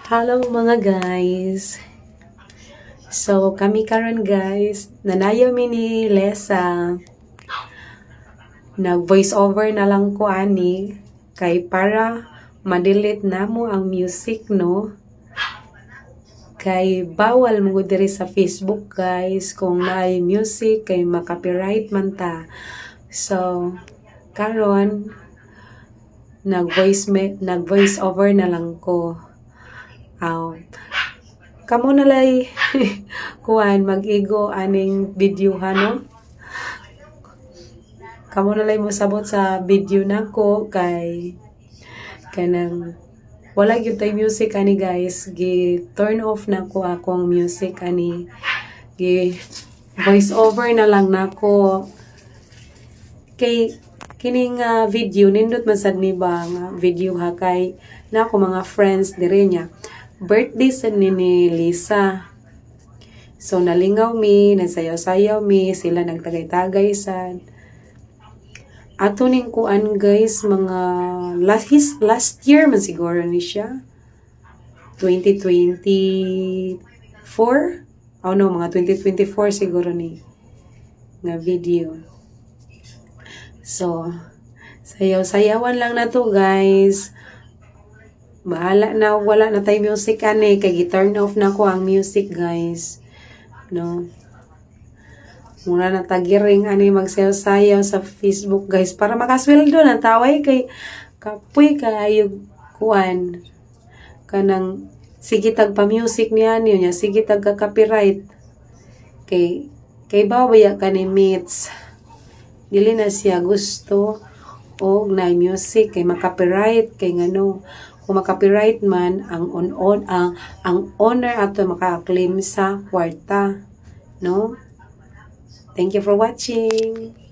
Hello mga guys. So kami karon guys, nanayo mi ni Lesa. Nag voice over na lang ko ani kay para ma-delete namo ang music no. Kay bawal mo diri sa Facebook guys kung naay music kay ma-copyright man ta. So karon nag voice over na lang ko. Kamo nalay kuan mag-igo aning video no. Kamo nalay mo sabot sa video nako kay kanang wala gyud tay music ani guys, gi turn off na ko akong music ani, gi voice over na lang nako kay kining video nindot man sad ni ba nga video ha kay na ako mga friends diri niya birthday sa ni Lisa. So nalingaw mi, nagsayaw-sayaw mi, sila nagtagay-tagay sad. Ato ning kuan guys, mga last year man siguro ni siya. 2024? Oh no, mga 2024 siguro ni nga video. So, sayaw-sayawan lang na to guys. Bahala na, wala na tayo music ani, kay gi-turn off na ko ang music guys. No. Muna na tagiring ani magsayaw-sayaw sa Facebook guys para makasweldo na taway kay kapoy kayo kuan kanang sige tag pa music niya niya sige tag copyright kay bawaya ka ni Mitz dili na siya gusto og na music kay makapiright kay ngano kung makapiright man ang ang owner ato maka-claim sa kwarta no. Thank you for watching.